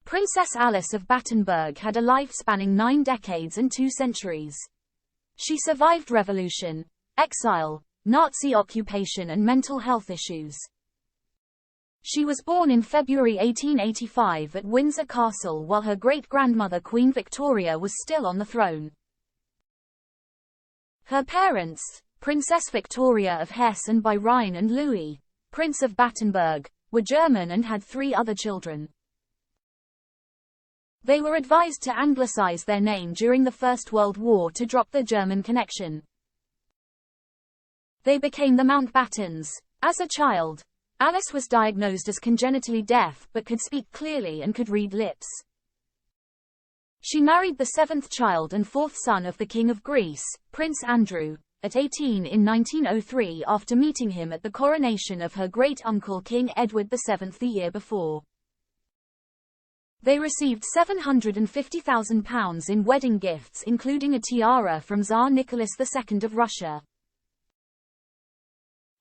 Princess Alice of Battenberg had a life spanning 9 decades and 2 centuries. She survived revolution, exile, Nazi occupation and mental health issues. She was born in February 1885 at Windsor Castle while her great-grandmother Queen Victoria was still on the throne. Her parents, Princess Victoria of Hesse and by Rhine and Louis, Prince of Battenberg, were German and had 3 other children. They were advised to Anglicise their name during the First World War to drop their German connection. They became the Mountbattens. As a child, Alice was diagnosed as congenitally deaf but could speak clearly and could read lips. She married the 7th child and 4th son of the King of Greece, Prince Andrew, at 18 in 1903 after meeting him at the coronation of her great-uncle King Edward VII the year before. They received £750,000 in wedding gifts including a tiara from Tsar Nicholas II of Russia.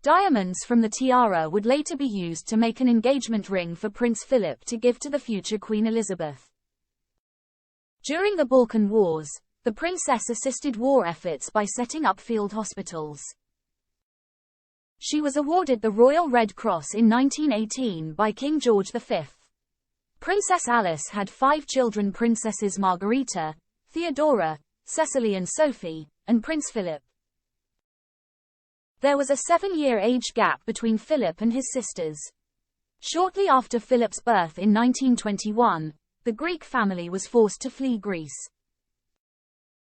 Diamonds from the tiara would later be used to make an engagement ring for Prince Philip to give to the future Queen Elizabeth. During the Balkan Wars, the princess assisted war efforts by setting up field hospitals. She was awarded the Royal Red Cross in 1918 by King George V. Princess Alice had 5 children: Princesses Margarita, Theodora, Cecily and Sophie, and Prince Philip. There was a 7-year age gap between Philip and his sisters. Shortly after Philip's birth in 1921, the Greek family was forced to flee Greece.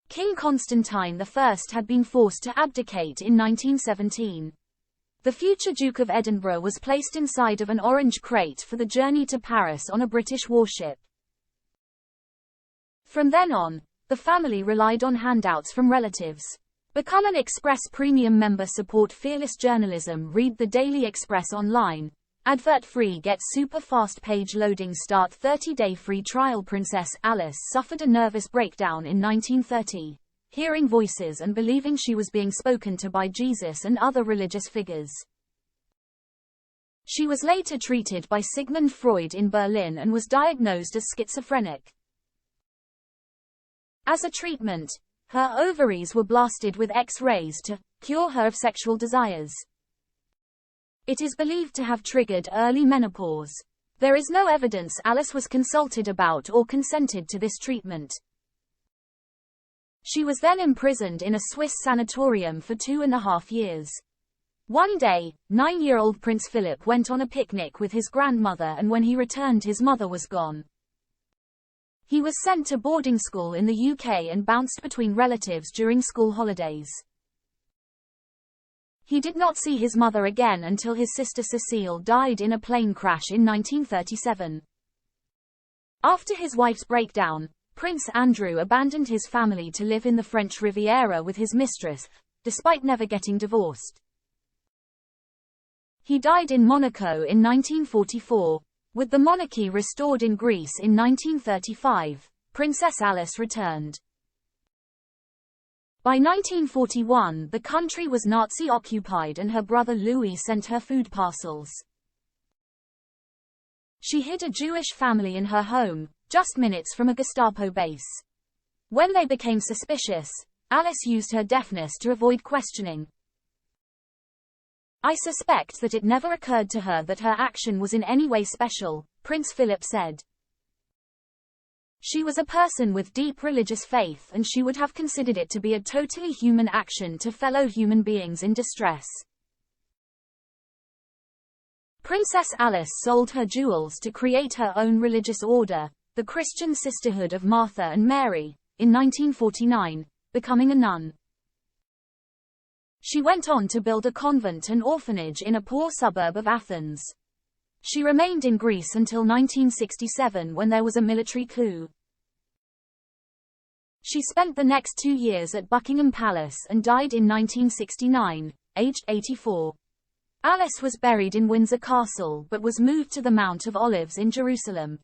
King Constantine I had been forced to abdicate in 1917. The future Duke of Edinburgh was placed inside of an orange crate for the journey to Paris on a British warship. From then on, the family relied on handouts from relatives. Become an Express Premium member. Support fearless journalism. Read the Daily Express online. Advert free. Get super fast page loading. Start 30-day free trial. Princess Alice suffered a nervous breakdown in 1930, hearing voices and believing she was being spoken to by Jesus and other religious figures. She was later treated by Sigmund Freud in Berlin and was diagnosed as schizophrenic. As a treatment, her ovaries were blasted with X-rays to cure her of sexual desires. It is believed to have triggered early menopause. There is no evidence Alice was consulted about or consented to this treatment. She was then imprisoned in a Swiss sanatorium for 2.5 years. One day, 9-year-old Prince Philip went on a picnic with his grandmother, and when he returned his mother was gone. He was sent to boarding school in the UK and bounced between relatives during school holidays. He did not see his mother again until his sister Cecile died in a plane crash in 1937. After his wife's breakdown, Prince Andrew abandoned his family to live in the French Riviera with his mistress, despite never getting divorced. He died in Monaco in 1944. With the monarchy restored in Greece in 1935, Princess Alice returned. By 1941, the country was Nazi-occupied and her brother Louis sent her food parcels. She hid a Jewish family in her home, just minutes from a Gestapo base. When they became suspicious, Alice used her deafness to avoid questioning. "I suspect that it never occurred to her that her action was in any way special," Prince Philip said. She was a person with deep religious faith and she would have considered it to be a totally human action to fellow human beings in distress. Princess Alice sold her jewels to create her own religious order, the Christian Sisterhood of Martha and Mary, in 1949, becoming a nun. She went on to build a convent and orphanage in a poor suburb of Athens. She remained in Greece until 1967 when there was a military coup. She spent the next 2 years at Buckingham Palace and died in 1969, aged 84. Alice was buried in Windsor Castle but was moved to the Mount of Olives in Jerusalem.